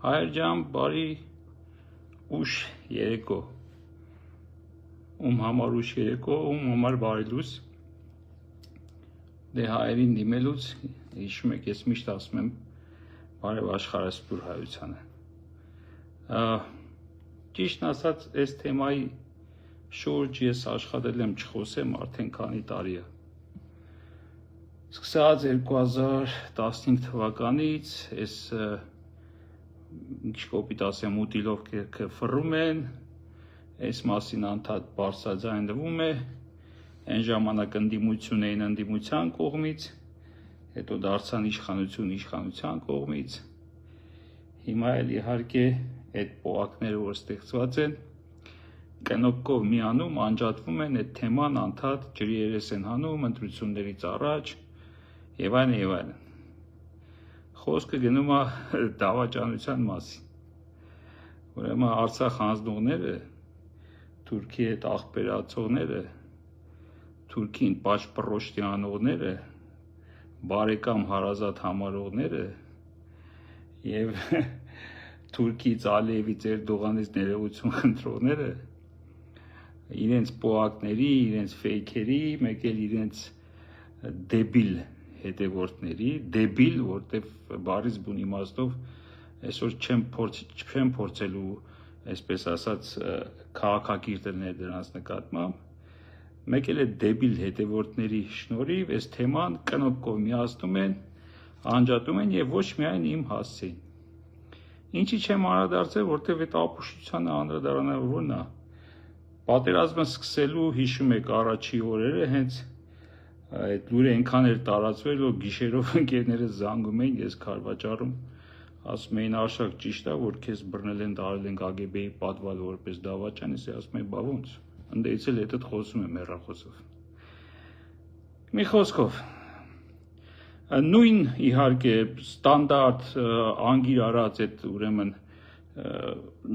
Հայր ջան, բարի ուշ երեկո, ում համար ուշ երեկո, ում համար բարի լույս, դե հայերին դիմելուց, հիշում եք, ես միշտ ասում եմ բարև աշխարհասփյուր հայությանը, ճիշտն ասած, այս թեմայի շուրջ ես աշխատել եմ չխոսեմ արդեն քանի տարի է, սկսած 2015 թվականից, ես ինչ կոպիտ ասեմ ուտիլով կերքը ֆռում են, այս մասին անդադ բարձրաձայնվում է, այն ժամանակ ընդդիմություն էին ընդդիմության կողմից, հետո դարձան իշխանության կողմից, հիմա էլ իհարկե այդ պողակները, որ ստեղծված են, կնոպկով միանում, անջատվում են այդ թեման անդադ ջրի երես են հանում, ընտրություններից առաջ եւ այլն եւ այլն։ Խոսքը գնում է դավաճանության մասին։ Ուրեմն Արցախ հանձնողները, Թուրքի հետ աղբերացողները, Թուրքին պաշպռոշտի անողները, բարեկամ հարազատ համարողները եւ Թուրքից Ալիևից Էրդողանից ներողություն խնդրողները իրենց պոակների, իրենց ֆեյքերի, մեկ էլ իրենց դեբիլ հետևորդների, դեբիլ, որտեվ բարից բուն իմաստով այսօր չեմ փորձելու, այսպես ասած, քաղաքակիրթ լինել դրանց նկատմամբ, մեկ էլ այդ դեբիլ հետևորդների շնորհիվ այս թեման կնոպկով միացնում են, անջատում են եւ ոչ միայն իմ հասցեին։ Ինչի չեմ անդրադարձել, որտեվ այդ ապուշությանը անդրադառնալն է։ Պատերազմը սկսելու հիշում եք առաջի օրերը հենց այդ լուրը այնքան էր տարածվել, որ գիշերով ընկերները զանգում էին, ես քարվաճառում, ասում էին Արշակ ճիշտ է, որ քեզ բռնել են, տարել են KGB-ի պատվալ որպես դավաճան, ես ասում եմ, բա ոնց, ընդդեից էլ հետդ խոսում եմ հեռախոսով։ Մի խոսքով, նույն իհարկե ստանդարտ անգիր արած այդ ուրեմն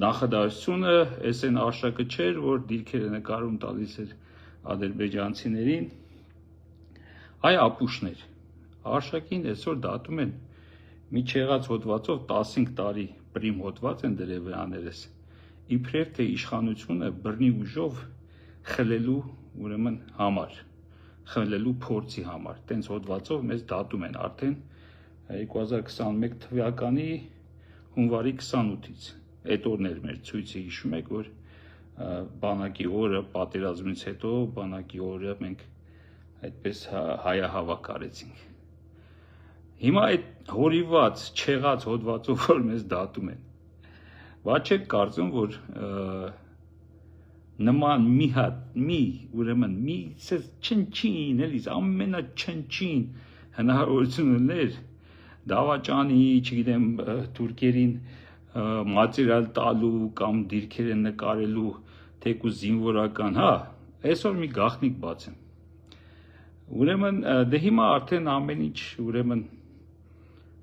նախադասությունը, այս այն Արշակը չէր, որ դիրքերը նկարում տալիս էր ադրբեջանցիներին, այ ապուշներ, Արշակին այսօր դատում են միջ եղած հոդվածով 15 տարի պրիմ հոդված են դրել վրաներս, իբրև թե իշխանությունը բռնի ուժով խլելու ուրեմն համար, խլելու փորձի համար, տենց հոդվածով մեզ դատում են արդեն 2021 թվականի հունվարի 28-ից, այդ օրն էր մեր ցույցը հիշում եք, որ բանակի օրը պատերազմից հետո բանակի օրը մենք այդպես հայահավաք արեցինք։ Հիմա այդ հորիված, չեղած հոդվածով, որ մեզ դատում են, բա չեք կարծում, որ նման ուրեմն մի չնչին, էլիս, ամենաչնչին հնարավորություն ուներ դավաճանի, չգիտեմ, թուրքերին մատերիալ տալու կամ դիրքերը նկարելու, թեկուզ զինվորական, հա, այսօր մի գաղտնիք բացեմ։ Ուրեմն դե հիմա արդեն ամեն ինչ ուրեմն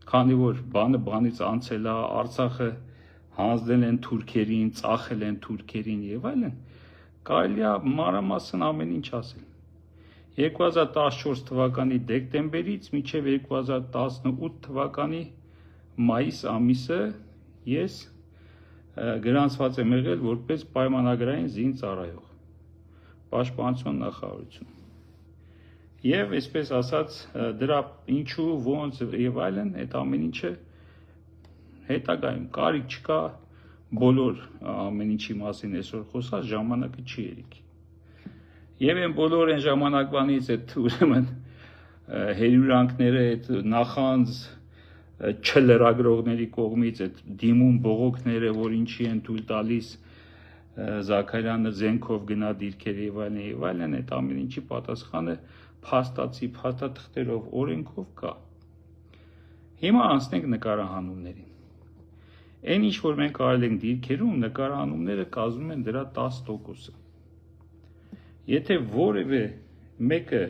քանի որ բանը բանից անցել է, Արցախը հանձնել են թուրքերին, ծախել են թուրքերին եւ այլն, կարելի է մանրամասն ամեն ինչ ասել։ 2014 թվականի դեկտեմբերից մինչև 2018 թվականի մայիս ամիսը ես գրանցված եմ եղել որպես պայմանագրային զինծառայող, Պաշտպանության նախարարություն։ Եվ այսպես ասած դրա ինչու ոնց եւ այլն այդ ամեն ինչը հետագայում կարիք չկա բոլոր ամեն ինչի մասին այսօր խոսած ժամանակը չի երիք։ Եվ այն բոլոր այն ժամանակվանից այդ ուրեմն հերյուրանքները այդ նախանձ չլրագրողների կողմից այդ դիմում բողոքները, որ ինչի են թույլ տալիս Զաքարյանը զենքով գնա դիրքեր եւ այլն, այդ ամեն ինչի պատասխանը փաստացի փաստաթղթերով օրենքով կա։ Հիմա անցնենք նկարահանումներին։ Այն ինչ որ մենք արել ենք դիրքերում, նկարահանումները կազմում են դրա 10%-ը։ Եթե որևէ մեկը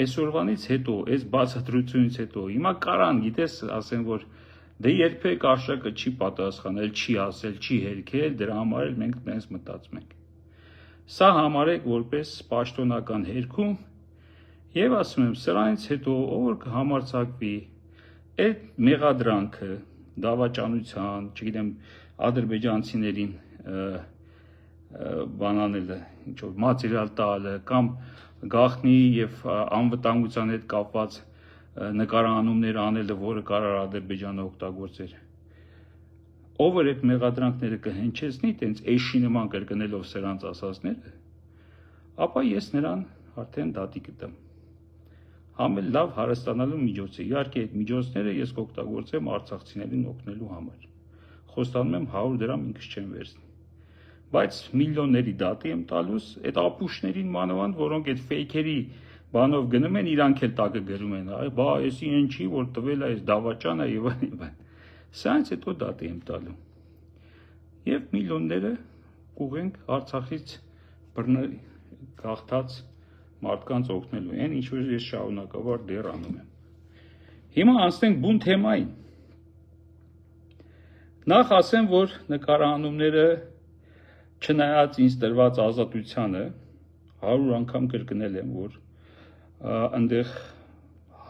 այսօրվանից հետո, այս բացատրությունից հետո, հիմա կարան, գիտես, ասեն որ դե երբեք Արշակը չի պատասխանել, չի ասել, չի հերքել, դրա համար էլ մենք տենց մտածում ենք։ Սա համարեք որպես պաշտոնական հերքում եւ ասում եմ, սրանից հետո ով որ կհամարձակվի այդ մեղադրանքը դավաճանության, չգիտեմ, ադրբեջանցիներին բանանելը, ինչ-որ մատերիալ տալը կամ գաղտնի եւ անվտանգության հետ կապված նկարանումներ անելը, որը կարող Ադրբեջանը օգտագործեր։ Ով էր այդ մեղադրանքները կհնչեցնի, տենց էշի նման կրկնելով սրանց ասածները, ապա ես նրան արդեն դատի կտամ։ Համ էլ լավ հարստանալու միջոց է։ Իհարկե այդ միջոցները ես կօգտագործեմ արցախցիներին օգնելու համար։ Խոստանում եմ 100 դրամ ինքս չեմ վերցնի։ Բայց միլիոնների դատի եմ տալուս այդ ապուշներին մանավանդ, որոնք այդ ֆեյքերի բանով գնում են, իրանք էլ տակը գրում են, բա էսի ինչ չի, որ տվել է այս դավաճանը եւ այլն։ Սրանց հետո դատի եմ տալու։ Եվ միլիոնները կուղենք Արցախից գաղթած մարդկանց օգնելու են, ինչ որ ես շարունակաբար դեռ անում եմ։ Հիմա անցնենք բուն թեմային։ Նախ ասեմ, որ նկարահանումները չնայած ինձ տրված ազատությանը 100 անգամ կրկնել եմ, որ այնտեղ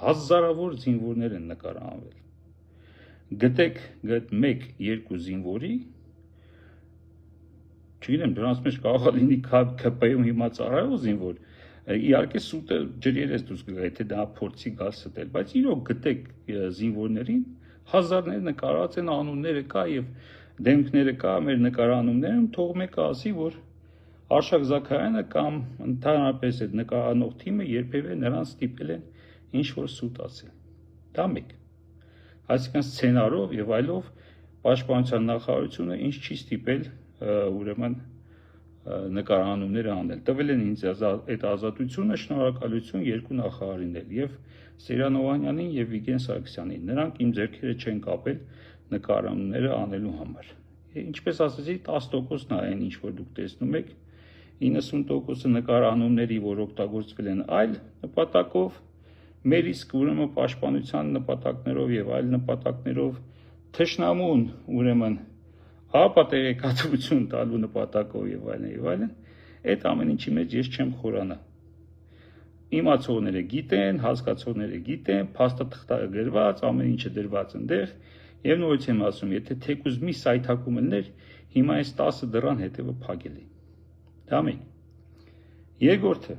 հազարավոր զինվորներ են նկարահանվել։ Գտեք 1-2 զինվորի, չգիտեմ, դրանց մեջ կարող է լինի ԿՊ-ում հիմա ծառայող զինվոր, իհարկե սուտը ջրեր ես դուրս կգա, եթե դա փորձի գալ ստել, բայց իրոք գտեք զինվորներին, հազարներ նկարած են, անունները կա եւ դեմքները կա մեր նկարանումներում, թող մեկը ասի, որ Արշակ Զաքարյանը կամ ընդհանրապես այդ նկարանող թիմը երբևէ նրան ստիպել են ինչ որ սուտ ասել։ Դա մեկ։ Այսինքն սցենարով եւ այլով Պաշտպանության նախարարությունը ինչ չի ստիպել ուրեմն նկարանումները անել։ Տվել են ինձ այդ ազատությունը, շնորհակալություն երկու նախարարին էլ, եւ Սերյան Օհանյանին եւ Վիգեն Սարգսյանին։ Նրանք իմ ձեռքերը չեն կապել նկարանումները անելու համար։ Ինչպես ասացի, 10%-ն է այն ինչ որ դուք տեսնում եք, 90%-ը նկարանումների, որ օգտագործվել են այլ նպատակով, մեր իսկ ուրեմն պաշտպանության նպատակներով եւ այլ նպատակներով թշնամուն ուրեմն ապատերեկատվություն տալու նպատակով եւ այլն, այդ ամեն ինչի մեջ ես չեմ խորանա։ Իմացողները գիտեն, հասկացողները գիտեն, փաստաթղթը գրված, ամեն ինչը դրված այնտեղ, եւ նորից եմ ասում, եթե թեկուզ մի սայթակում ելներ, հիմա այս 10 դրան հետևը փակել է։ Դա մեկ։ Երկրորդը,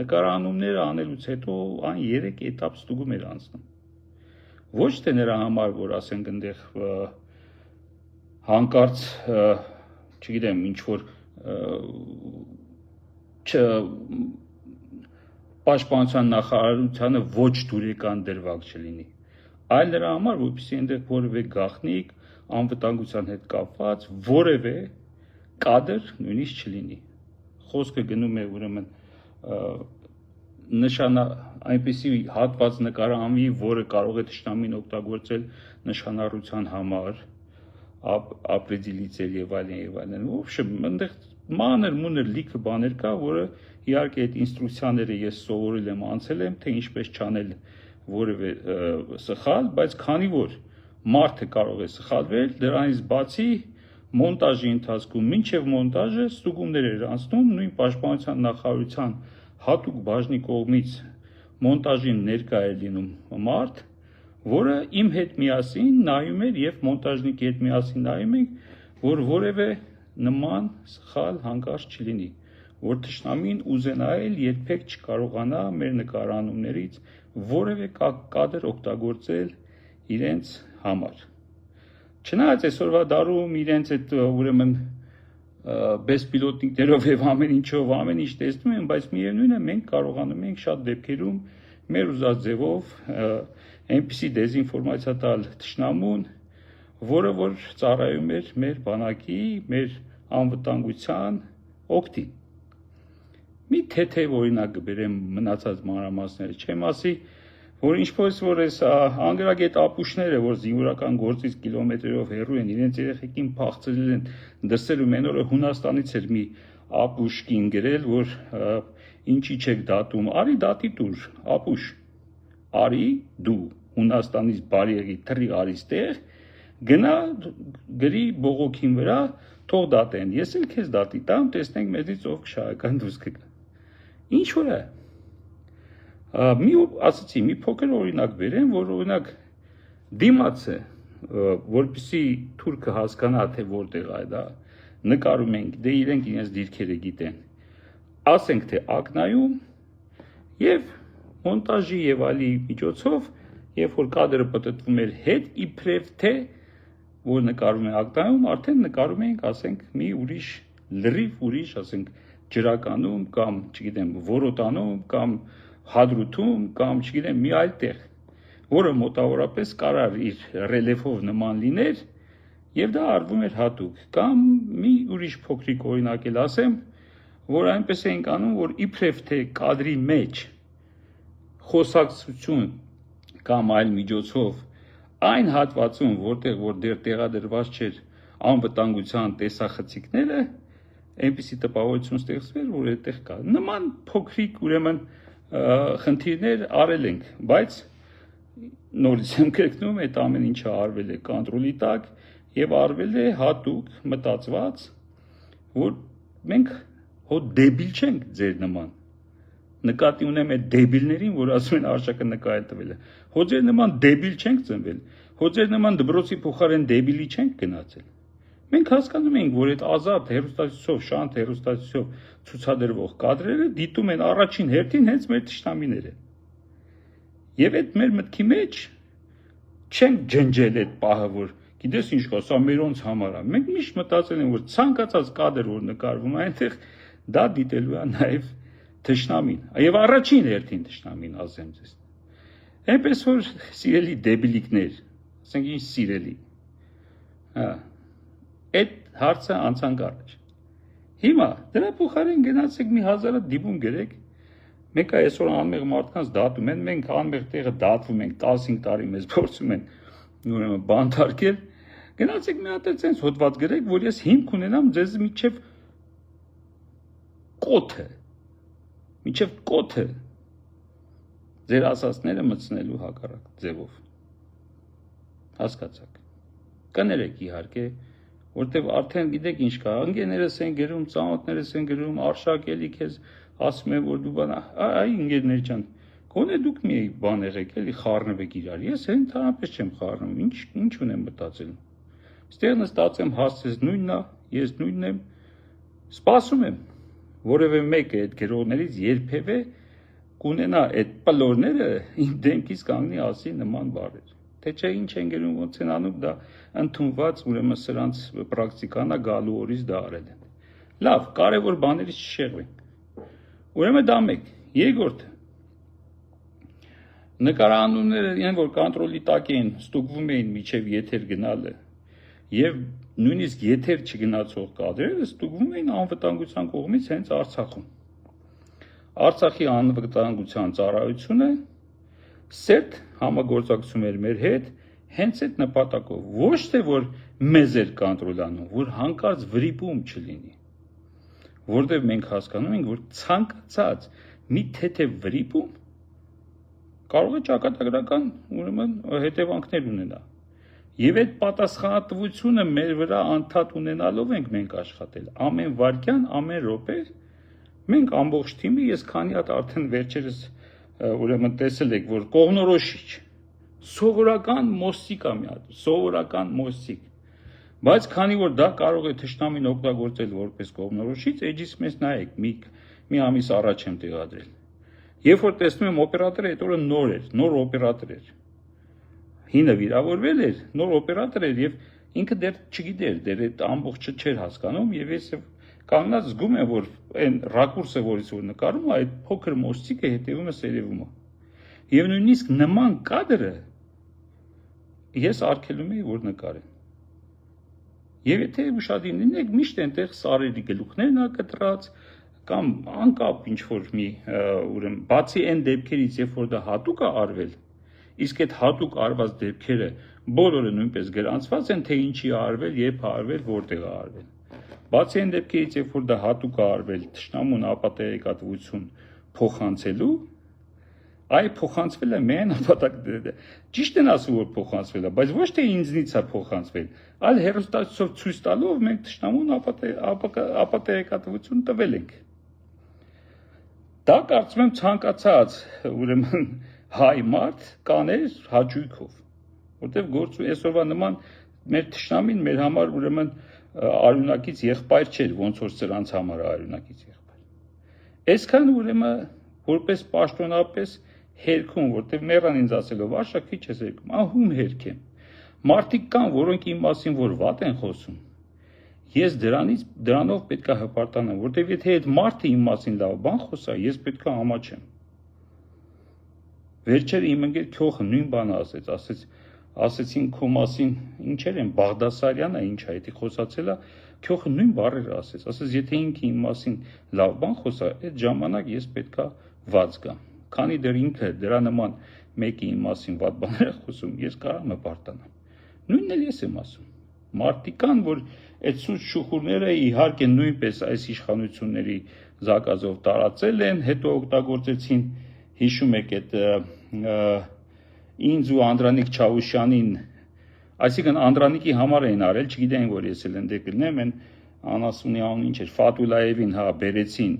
նկարանումները անելուց հետո այն 3 էտապ ստուգում էր անցնում։ Ոչ թե նրա համար, որ ասենք այնտեղ հանկարծ, չգիտեմ, ինչ որ Պաշտպանության նախարարությանը ոչ դուրեկան դրվագ չլինի, այլ նրա համար, որպեսզի այնտեղ որևէ գաղտնիք, անվտանգության հետ կապված որևէ կադր նույնիսկ չլինի։ Խոսքը գնում է ուրեմն այնպիսի հատված նկարահանվի, որը կարող է թշնամին օգտագործել նշանառության համար, ապրեդիլիցել եւ այլն։ Ոբշեմ, այնտեղ մանր-մունր լիքը բաներ կա, որը իհարկե այդ ինստրուկցիաները ես սովորել եմ, անցել եմ, թե ինչպես չանել որևէ սխալ, բայց քանի որ մարդը կարող է սխալվել, դրանից բացի մոնտաժի ընթացքում մինչև մոնտաժը ստուգումներ էր անցնում նույն պաշտպանության նախարարության հատուկ բաժնի կողմից մոնտաժին ներկա էր լինում մարդ, որը իմ հետ միասին նայում էր եւ մոնտաժնիկի հետ միասին նայում ենք, որ որևէ նման սխալ հանկարծ չլինի, որ թշնամին ուզենայել երբեք չկարողանա մեր նկարանումներից որևէ կադր օգտագործել իրենց համար։ Չնայած այսօրվա դարում իրենց այդ ուրեմն բեսպիլոտնիկներով եւ ամեն ինչով ամեն ինչ տեսնում են, բայց միևնույն է մենք կարողանում ենք շատ դեպքերում մեր ուզած ձևով այնպիսի դեզինֆորմացիա տալ թշնամուն, որը որ ծառայում էր մեր բանակի, մեր անվտանգության օգտին։ Մի թեթև օրինակ կբերեմ մնացած մանրամասները, չեմ ասի, որ ինչպես որ այս անգրագետ ապուշները, որ զինվորական գործից կիլոմետրերով հեռու են, իրենց երեխեքին փախցրել են, դրսել ու մեն օրը Հունաստանից էր մի ապուշկին գրել, որ ինչի չեք դատում, արի դատի տուր, ապուշ, արի դու Հունաստանից բարի եղի թռի արի ստեղ, գնա գրի բողոքին վրա, թող դատեն, ես էլ քեզ դատի տամ, տեսնենք մեզից ով քշայական դուրս կգա։ Ինչ որ է։ Ասացի, մի փոքր օրինակ բերեմ, որ օրինակ դիմացը որպեսզի թուրքը հասկանա, թե որտեղ է դա, նկարում ենք, դե իրենք իրենց դիրքերը գիտեն, ասենք թե ակնայում եւ մոնտաժի եւ այլի միջոցով, երբ որ կադրը պատտվում էր հետ, իբրև թե որ նկարում է ակնայում, արդեն նկարում ենք, ասենք, մի ուրիշ լրիվ ուրիշ, ասենք, ջրականում կամ, չգիտեմ, որոտանում կամ հադրութում կամ, չգիտեմ, մի այլ տեղ, որը մոտավորապես կարար իր ռելիեֆով նման լիներ եւ դա արվում էր հատուկ կամ մի ուրիշ փոքրիկ օրինակ էլ ասեմ, որ այնպես էինք անում, որ իբրև թե կադրի մեջ խոսակցություն կամ այլ միջոցով այն հատվածում, որտեղ որ դեռ տեղադրված չէր անվտանգության տեսախցիկները, այնպիսի տպավորություն ստեղծվեր, որ այդտեղ կա։ Նման փոքրիկ ուրեմն խնդիրներ արել ենք, բայց նորից եմ կրկնում, այդ ամեն ինչը արվել է կոնտրոլի տակ եւ արվել է հատուկ մտածված, որ մենք հո դեբիլ չենք ձեր նման։ Նկատի ունեմ այդ դեբիլներին, որ ասում են արժեքը նկարել տվել է։ Հո ձեր նման դեբիլ չենք ծնվել։ Հո ձեր նման դբրոցի փոխարեն դեբիլի չենք գնացել։ Մենք հասկանում ենք, որ այդ ազատ հեռուստացույցով, շանտ հեռուստացույցով ցուցադրվող կադրերը դիտում են առաջին հերթին հենց մեր թշնամիները։ Եվ այդ մեր մտքի մեջ չենք ջնջել այդ պահը, որ գիտես ինչ կա, սա մերոնց համար է։ Մենք միշտ մտածել ենք, որ ցանկացած կադր, որ նկարվում է այնտեղ, դա դիտելու է նաև թշնամին։ Եվ առաջին հերթին թշնամին, ասեմ ձեզ։ Այնպես որ սիրելի դեբիլիկներ, ասենք ինչ սիրելի։ Այդ հարցը անցանք առաջ։ Հիմա դրա փոխարեն գնացեք մի 1000 դիպում գրեք։ Մենք այսօր անմեղ մարդկանց դատում են, մենք անմեղ տեղը դատվում ենք 15 տարի մեզ փորձում են ուրեմն բանտարկել։ Գնացեք մի հատ այնպես հոդված գրեք, որ ես հիմք ունենամ ձեզ միջև կոթը ձեր ասածները մտցնելու հակառակ ձևով։ Հասկացաք։ Կներեք իհարկե, որտեվ արդեն գիտեք ինչ կա, ընկերներս են գրում, ծանոթներս են գրում, արշակ էլի քեզ ասում են, որ դու բան, այ ընկերներ ջան, գոնե դուք մի բան եղեք, էլի խառնվեք իրար։ Ես ընդհանրապես չեմ խառնում, ինչ ունեմ մտածել։ Ստեղ նստած եմ, հասցես նույնն է, ես նույնն եմ, սպասում եմ, որևէ մեկը այդ գրողներից երբևէ կունենա այդ պլորները իմ դեմքից կանգնի ասի նման բառեր։ Թե չէ ինչ են գրում, ոնց են անում, դա ընդունված, ուրեմն սրանց պրակտիկանա գալու օրից դա արել են։ Լավ, կարևոր բաներից չշեղվենք։ Ուրեմն դա մեկ, երկրորդը։ Նկարանունները իրեն որ կոնտրոլի տակ էին, ստուգվում էին միջև եթեր գնալը, եւ նույնիսկ եթեր չգնացող կադրերը ստուգվում էին անվտանգության կողմից հենց Արցախում։ Արցախի անվտանգության ծառայությունը սերտ համագործակցում էր մեր հետ հենց այդ նպատակով, ոչ թե որ մեզ էր կոնտրոլանում, որ հանկարծ վրիպում չլինի, որտեղ մենք հասկանում ենք, որ ցանկացած մի թեթև վրիպում կարող է ճակատագրական ուրեմն հետևանքներ ունենա։ Եվ այդ պատասխանատվությունը մեր վրա անդադ ունենալով ենք մենք աշխատել։ Ամեն վայրկյան, ամեն րոպե մենք ամբողջ թիմը, ես քանի հատ արդեն վերջերս ուրեմն տեսել եք, որ կողմնորոշիչ, սովորական մոստիկ է մի հատ, սովորական մոստիկ։ Բայց քանի որ դա կարող է թշնամին օգտագործել որպես կողմնորոշիչ, էջից մեզ նայեք, մի ամիս առաջ եմ տեղադրել։ Երբ որ տեսնում եմ օպերատորը, այդ օրը նոր էր, նոր օպերատոր էր։ Հինը վիրավորվել էր, նոր օպերատոր էր եւ ինքը դեռ չգիտեր, դեռ այդ ամբողջը չէր հասկանում եւ ես կանգնած զգում եմ, որ այն ռակուրսը, որից որ նկարում է, այդ փոքր մոստիկը հետևում է սերևում է։ Եվ նույնիսկ նման կադրը ես արգելում եի, որ նկարեն։ Եվ եթե ուշադիր լինեք, միշտ այնտեղ սարերի գլուխներն ա կտրած կամ անկապ ինչ-որ մի ուրեմն բացի այն դեպքերից, երբ որ դա հատուկ է արվել, իսկ այդ հատուկ արված դեպքերը բոլորը նույնպես գրանցված են, թե ինչի է արվել, երբ է արվել, որտեղ է արվել։ Բացի այն դեպքերից, երբ որ դա հատուկ է արվել, թշնամուն ապատեգատվություն փոխանցելու, այ փոխանցվել է միայն ապատակ ճիշտ են ասում, որ փոխանցվել է, բայց ոչ թե ինձնից է փոխանցվել, այլ հեռուստացույցով ցույց տալով մենք թշնամուն ապատեգատվություն տվել ենք։ Դա կարծում եմ ցանկացած ուրեմն հայ մարդ կաներ հաճույքով։ որտեվ գործու այսօրվա նման մեր թշնամին մեր համար ուրեմն արյունակից եղբայր չէր, ոնց որ սրանց համար արյունակից եղբայր։ Այսքան ուրեմն որպես պաշտոնապես հերքում, որտեվ մեռան ինձ ասելով, Աշա քիչ ես հերքում, ահում հերք եմ։ Մարդիկ կան, որոնք իմ մասին որ վատ են խոսում, ես դրանով պետք է հպարտանամ, որտեվ եթե այդ մարդը իմ մասին լավ բան խոսա, ես պետք է ամաչեմ։ Վերջերը իմ ընկեր Քյոխը նույն բանը ասեցին քո մասին, ինչեր են, Բաղդասարյանը, ինչ է, դա խոսացել է, Քյոխը նույն բառերը ասեց, եթե ինքը իմ մասին լավ բան խոսա, այդ ժամանակ ես պետք է ված գամ։ Քանի դեռ ինքը դրա նման մեկի իմ մասին վատ բաներ է խոսում, ես կարող եմ հպարտանամ։ Նույնն էլ ես եմ ասում։ Մարդիկ կան, որ այդ սուտ շուխուրները իհարկե նույնպես այս իշխանությունների զակազով տարածել են, հետո օգտագործեցին, հիշում եք այդ ինձ ու Անդրանիկ Չավուշյանին, այսինքն Անդրանիկի համար էին արել, չգիտեն որ ես էլ ընդե կլնեմ, այն անասունի անուն ինչ էր, Ֆաթուլաևին բերեցին,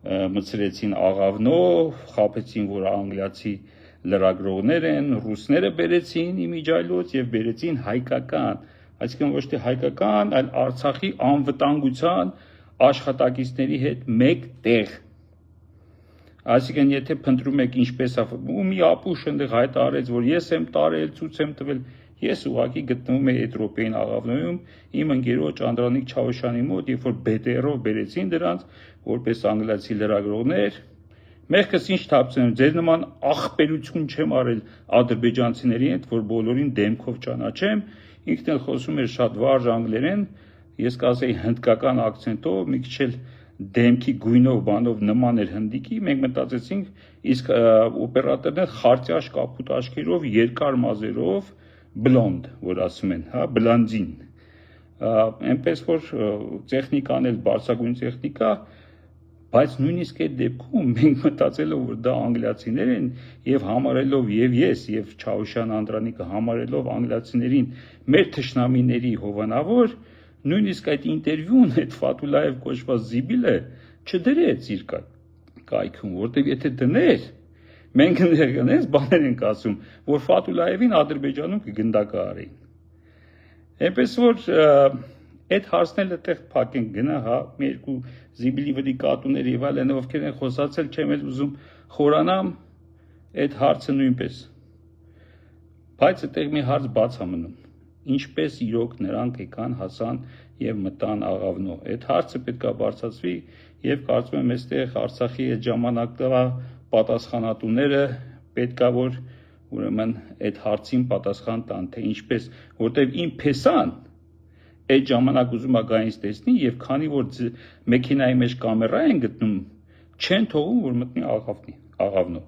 մցրեցին աղավնով, խաբեցին, որ անգլիացի լրագրողներ են, ռուսները բերեցին իմիջայլոց եւ բերեցին հայկական, այսինքն ոչ թե հայկական, այլ Արցախի անվտանգության աշխատակիցների հետ մեկ տեղ։ Այսինքն եթե փնտրում եք ինչպես է, ու մի ապուշ այնտեղ հայտարարեց, որ ես եմ տարել, ցույց եմ տվել, ես ուղղակի գտնվում եմ Ետրոպեին աղավնոյում, իմ ընկերոջ Անդրանիկ Չավուշյանի մոտ, երբ որ BTR-ով բերեցին դրանց, որպես անգլիացի լրագրողներ, մեղքս ինչ թափցնում, ձեր նման ախպերություն չեմ արել ադրբեջանցիների հետ, որ բոլորին դեմքով ճանաչեմ, ինքն էլ խոսում էր շատ վարժ անգլերեն, ես կասեի հնդկական ակցենտով, մի քիչ էլ դեմքի գույնով բանով նման էր հնդիկի, մենք մտածեցինք, իսկ օպերատորն էլ խարտյաշ կապուտ աչքերով, երկար մազերով, բլոնդ, որ ասում են, բլանդին, այնպես որ տեխնիկան էլ բարձրագույն տեխնիկա, բայց նույնիսկ այդ դեպքում մենք մտածելով, որ դա անգլիացիներ են եւ համարելով եւ ես եւ Չավուշյան Անդրանիկը համարելով անգլիացիներին մեր թշնամիների հովանավոր, նույնիսկ այդ ինտերվյուն այդ Ֆաթուլաև կոչված զիբիլը չդրեց իր կայքում, որտեղ եթե դներ, մենք ներգնես բաներ ենք ասում, որ Ֆաթուլաևին Ադրբեջանում կգնդակահարեին։ Այնպես որ այդ հարցն էլ այդտեղ փակենք գնա, մի երկու զիբիլի վրի կատուներ եւ այլն ովքեր են խոսացել, չեմ էլ ուզում խորանամ այդ հարցը նույնպես։ Բայց այդտեղ մի հարց բաց է մնում։ Ինչպես իրոք նրանք եկան, հասան եւ մտան աղավնո։ Այդ հարցը պետք է բարձրացվի եւ կարծում եմ այստեղ Արցախի այդ ժամանակվա պատասխանատուները պետք է որ ուրեմն այդ հարցին պատասխան տան, թե ինչպես, որտեվ իմ փեսան այդ ժամանակ ուզում է գայից տեսնի եւ քանի որ մեքենայի մեջ կամերա են գտնում, չեն թողում որ մտնի աղավնո։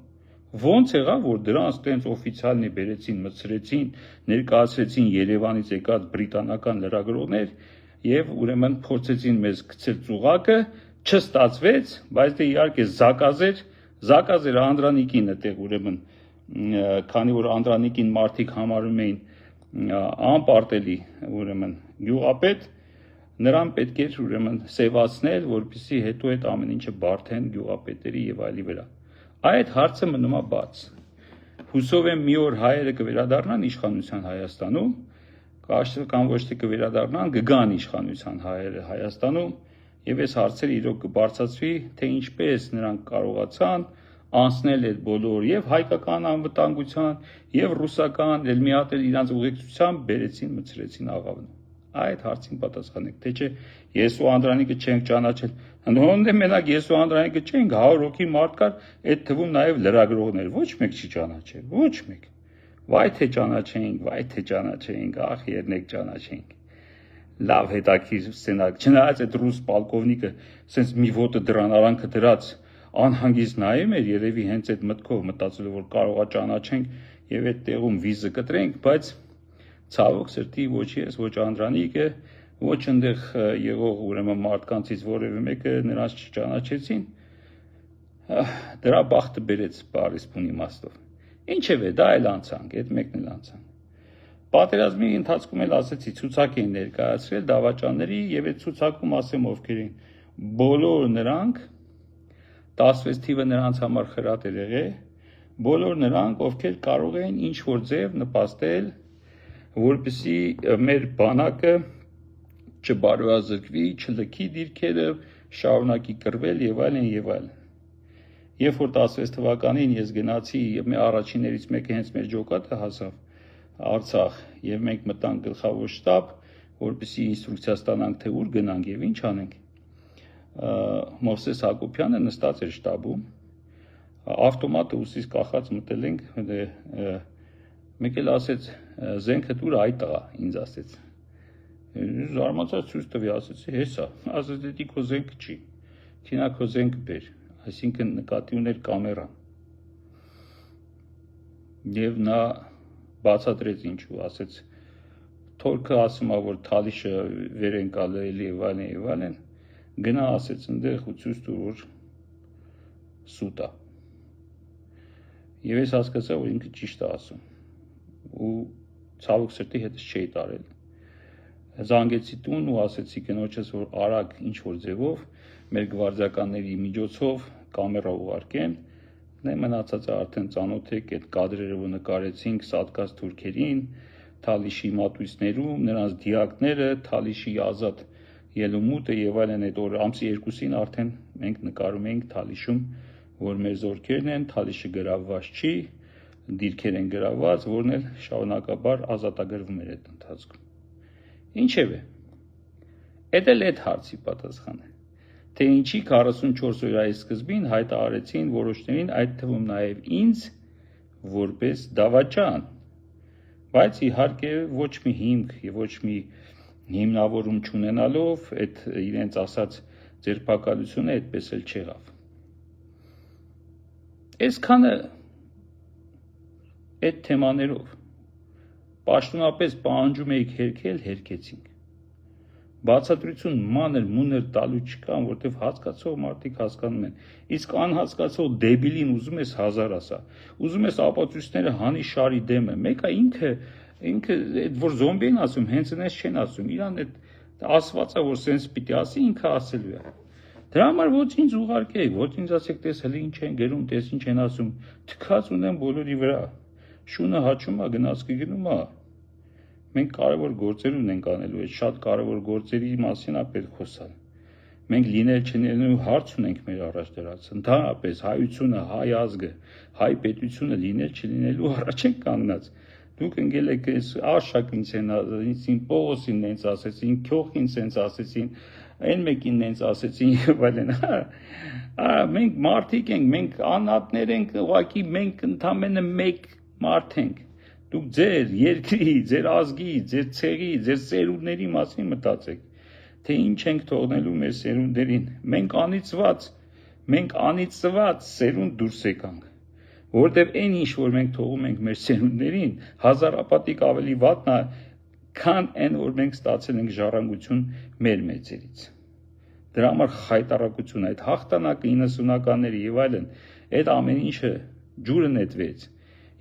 Ոնց եղավ որ դրանց տենց օֆիցիալնի բերեցին, մցրեցին, ներկայացրեցին Երևանից եկած բրիտանական լրագրողներ եւ ուրեմն փորձեցին մեզ գցել ծուղակը, չստացվեց, բայց դե իհարկե զակազ էր Անդրանիկին այդտեղ ուրեմն քանի որ Անդրանիկին մարդիկ համարում էին անպարտելի ուրեմն գյուղապետ, նրան պետք էր ուրեմն սևացնել, որպեսզի հետո այդ ամեն ինչը բարթեն գյուղապետերի եւ այլի վրա։ Այդ հարցը մնում է բաց։ Հուսով եմ մի օր հայերը կվերադառնան իշխանության Հայաստանում, կամ ոչ թե կվերադառնան, կգան իշխանության հայերը Հայաստանում եւ այս հարցերը իրոք կբարձրացվի, թե ինչպես նրանք կարողացան անցնել այդ բոլոր եւ հայկական անվտանգության եւ ռուսական էլ մի հատ էլ իրանց ուղեկցությամբ բերեցին մցրեցին աղավնո։ Այդ հարցին պատասխանեք, թե չէ ես ու Անդրանիկը չենք ճանաչել։ Ընդհանուր մենակ ես ու Անդրանիկը չենք, 100 հոգի մարդ կար, այդ թվում նաեւ լրագրողներ, ոչ մեկ չի ճանաչել, ոչ մեկ։ Վայ թե ճանաչենք, ախ երնեք ճանաչենք։ Լավ հետաքրիր սցենար, չնայած այդ ռուս պոլկովնիկը սենց մի ոտը դրան արանքը դրած անհանգիստ նայում էր, երևի հենց այդ մտքով մտածելով որ կարողա ճանաչենք եւ այդ տեղում վիզը կտրենք, բայց ցավոք սրտի ոչ ես, ոչ Անդրանիկը, ոչ այնտեղ եղող ուրեմն մարդկանցից որևէ մեկը նրանց չճանաչեցին։ Դրա բախտը բերեց բարիսպուն իմաստով։ Ինչևէ, դա էլ անցանք, այդ մեկն էլ անցանք։ Պատերազմի ընթացքում էլ ասեցի, ցուցակ էին ներկայացրել դավաճանների եւ այդ ցուցակում ասեմ ովքեր են։ Բոլոր նրանք 16 թիվը նրանց համար խրատ էր եղել, բոլոր նրանք, ովքեր կարող էին ինչ-որ ձև նպաստել, որպեսզի մեր բանակը չբարոյազրկվի, չլքի դիրքերը, շարունակի կռվել եւ այլն եւ այլն։ Երբ որ 16 թվականին ես գնացի եւ մեր առաջիններից մեկը հենց մեր ջոկատը հասավ Արցախ եւ մենք մտանք գլխավոր շտաբ, որպեսզի ինստրուկցիա ստանանք թե ուր գնանք եւ ինչ անենք։ Մովսես Հակոբյանը նստած էր շտաբում, ավտոմատը ուսից կախած մտել ենք, մեկ էլ ասեց զենքը դուր այ տղա, ինձ ասեց։ Զարմացած ցույց տվի, ասեցի հեսա, ասեց դի քո զենքը չի, թինա քո զենքը բեր, այսինքն նկատի ուներ կամերան։ Եվ նա բացատրեց ինչու, ասեց թորքը ասում է, որ թալիշը վեր են կալելի եւ այլն, գնա ասեց այնտեղ ու ցույց տուր, որ սուտ է։ Եվ ես հասկացա, որ ինքը ճիշտ է ասում։ Ու ցավոք սրտի հետս չէի տարել։ Զանգեցի տուն ու ասեցի կնոջս, որ արագ ինչ-որ ձևով մեր գվարդիականների միջոցով կամերա ուղարկեն, մնացածը արդեն ծանոթ եք այդ կադրերը, որ նկարեցինք սատկած թուրքերին, Թալիշի մատույցներում, նրանց դիակները, Թալիշի ազատ ելումուտը եւ այլն, այդ օր ամսի 2-ին արդեն մենք նկարում էինք Թալիշում, որ մեր զորքերն են, Թալիշը գրավված չի, դիրքեր են գրավված, որն էլ շարունակաբար ազատագրվում էր այդ ընթացքում։ Ինչևէ, այդ էլ այդ հարցի պատասխան է, թե ինչի 44 օրայի սկզբին հայտարարեցին որոշներին, այդ թվում նաև ինձ, որպես դավաճան, բայց իհարկե ոչ մի հիմք եւ ոչ մի հիմնավորում չունենալով, այդ իրենց ասած ձերբակալությունը այդպես էլ չեղավ։ Այսքանը այդ թեմաներով պաշտոնապես պահանջում էիք հերքել, հերքեցինք։ Բացատրություն մանր տալու չկան, որտեվ հասկացող մարդիկ հասկանում են։ Իսկ անհասկացող դեբիլին ուզում ես 1000 ասա։ Ուզում ես ապացույցները հանի շարի դեմը։ Մեկը ինքը այդ որ զոմբի են ասում, հենց այնպես չեն ասում։ Իրան այդ ասվածը, որ սենց պիտի ասի, ինքը ասելու է։ Դրա համար ոչ ինձ ուղարկեք, ոչ ինձ ասեք, տես հələ ինչ են գրում, տես ինչ են ասում։ Թքած ունեմ բոլորի վրա։ Շունը հաչում է, գնացքի գնում է։ Մենք կարևոր գործեր ունենք անելու, այդ շատ կարևոր գործերի մասին է պետք խոսալ։ Մենք լինել չլինելու հարց ունենք մեր առաջ դրած։ Ընդհանրապես հայությունը, հայ ազգը, հայ պետությունը լինել չլինելու առաջ են կանգնած։ Դուք ընկել եք Արշակին ինձ Պողոսին նենց ասեցին, Քյոխին սենց ասեցին, այն մեկին նենց ասեցին եւ այլն։ Մենք մարդիկ ենք, մենք անհատներ ենք, ուղղակի մենք ընդամենը մեկ մարդ ենք։ Դուք ձեր երկրի, ձեր ազգի, ձեր ցեղի, ձեր սերունդների մասին մտածեք, թե ինչ ենք թողնելու մեր սերունդերին։ Մենք անիծված սերունդ դուրս եկանք, որտեվ այն ինչ որ մենք թողում ենք մեր սերունդերին, հազարապատիկ ավելի վատն է, քան այն որ մենք ստացել ենք ժառանգություն մեր մեծերից։ Դրա համար խայտարակություն, այդ հաղթանակը 90-ականների եւ այլն, այդ ամեն ինչը ջուրը նետվեց։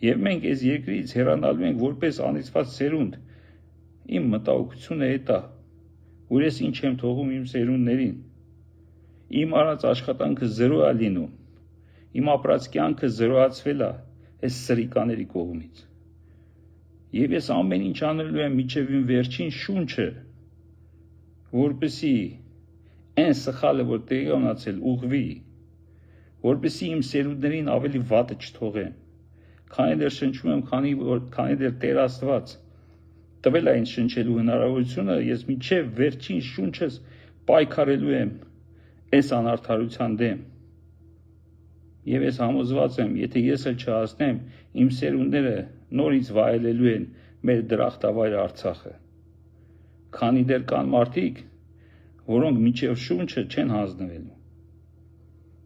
Եվ մենք այս երկրից հեռանալու ենք որպես անիծված սերունդ։ Իմ մտահոգությունը այդ է, որ ես ինչ եմ թողում իմ սերունդներին։ Իմ արած աշխատանքը զրո է լինում։ Իմ ապրած կյանքը զրոացվել է այս սրիկաների կողմից։ Եվ ես ամեն ինչ անելու եմ մինչև իմ վերջին շունչը, որպեսզի այն սխալը, որ տեղի ունեցել, ուղղվի, որպեսզի իմ սերունդներին ավելի վատը չթողեմ։ Քանի դեռ շնչում եմ, քանի դեռ Տեր Աստված տվել է ինձ շնչելու հնարավորությունը, ես մինչև վերջին շունչս պայքարելու եմ այս անարդարության դեմ։ Եվ ես համոզված եմ, եթե ես էլ չհասնեմ, իմ սերունդները նորից վայելելու են մեր դրախտավայր Արցախը։ Քանի դեռ կան մարդիկ, որոնք մինչև շունչը չեն հանձնվելու։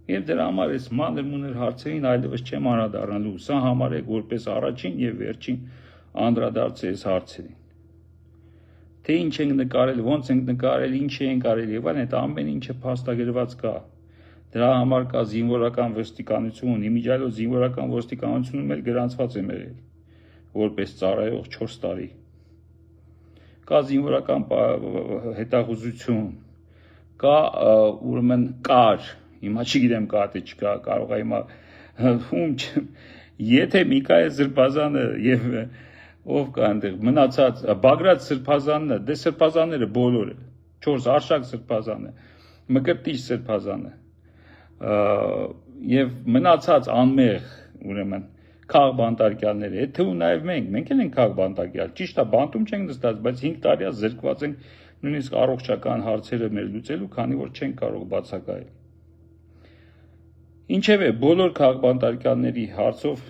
Եվ դրա համար այս մանր հարցերին այլևս չեմ անդրադառնալու, սա համարեք որպես առաջին եւ վերջին անդրադարձ այս հարցերին։ Թե ինչ ենք նկարել, ոնց ենք նկարել, ինչ ենք արել եւ այլն, այդ ամեն ինչը փաստագրված կա։ Դրա համար կա զինվորական ոստիկանություն, իմիջիայլոց զինվորական ոստիկանությունում էլ գրանցված է եղել, որպես ծառայող 4 տարի։ Կա զինվորական հետախուզություն, կա ուրեմն կար, հիմա չգիտեմ կա թե չկա, կարող է հիմա Եթե Միքայել Սրբազանը եւ ով կա այնտեղ մնացած Բագրատ Սրբազանն է, դե Սրբազանները բոլորը, 4 Արշակ Սրբազանը, Մկրտիչ Սրբազանը եւ մնացած անմեղ ուրեմն քաղ բանտարկյալները, այդ թվում նաեւ մենք էլ ենք քաղ բանտարկյալ, ճիշտ է, բանտում չենք նստած, բայց 5 տարի է զրկված ենք նույնիսկ առողջական հարցերը մեր լուծելու, քանի որ չենք կարող բացակայել։ Ինչևէ, բոլոր քաղ բանտարկյալների հարցով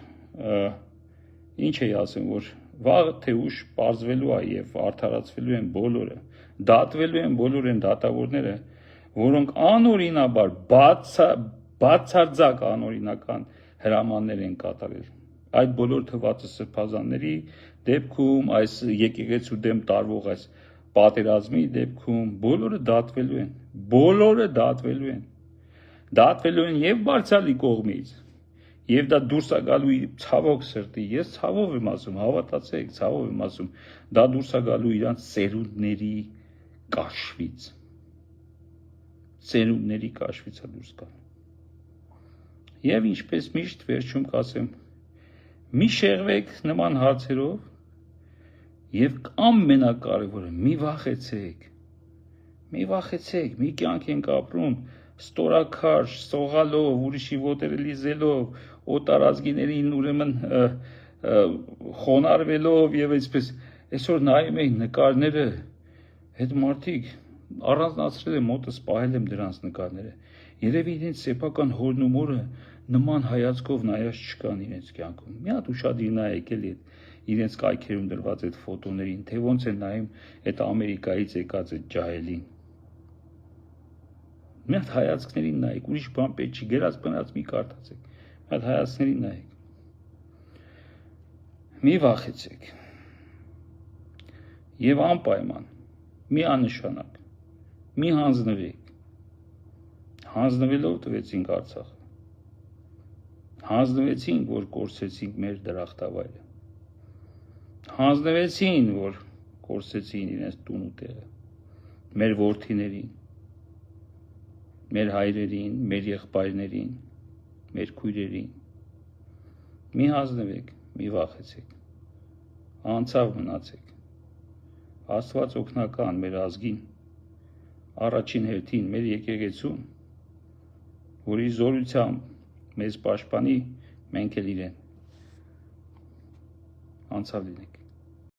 ինչ էի ասեմ, որ վաղ թե ուշ պարզվելու է եւ արդարացվելու են բոլորը, դատվելու են բոլոր են դատավորները, որոնք անօրինաբար բացարձակ անօրինական հրամաններ են կատարել։ Այդ բոլոր թվացը սրբազանների դեպքում, այս եկեղեցու դեմ տարվող այս պատերազմի դեպքում բոլորը դատվելու են եւ բարձալի կողմից եւ դա դուրս է գալու ցավոք սրտի, ես ցավով եմ ասում, հավատացեք, ցավով եմ ասում, դա դուրս է գալու իրանց սերունդների կաշվից է դուրս գալու։ Եվ ինչպես միշտ վերջում կասեմ, մի շեղվեք նման հարցերով եւ ամենակարևորը մի վախեցեք, մի կյանք ենք ապրում ստորաքարշ, սողալով, ուրիշի ոտերը լիզելով, օտարազգիներին ուրեմն խոնարհվելով եւ այսպես այսօր նայում եք նկարները, այդ մարդիկ առանձնացրել եմ մոտս պահել եմ դրանց նկարները։ Երևի իրենց սեփական հորն ու մորը նման հայացքով նայած չկան իրենց կյանքում։ Մի հատ ուշադիր նայեք էլի իրենց կայքերում դրված այդ ֆոտոներին, թե ոնց են նայում այդ Ամերիկայից եկած այդ ջահելին։ Մի հատ հայացքներին նայեք, ուրիշ բան պետք չի, գերած բնած մի կարդացեք, մի հատ հայացքներին նայեք։ Մի վախեցեք։ Եվ անպայման, մի աննշանակ, մի հանձնվեք։ Հանձնվելով տվեցինք Արցախը։ Հանձնվեցինք, որ կորցրեցինք մեր դրախտավայրը։ Հանձնվեցին, որ կորցրեցին իրենց տուն ու տեղը, մեր որդիներին, մեր հայրերին, մեր եղբայրներին, մեր քույրերին։ Մի հանձնվեք, մի վախեցեք, անցավ մնացեք։ Աստված օգնական մեր ազգին, առաջին հերթին մեր եկեղեցուն, որ իր զորությամբ մեզ պաշտպանի, մենք էլ իրեն անցավ լինենք։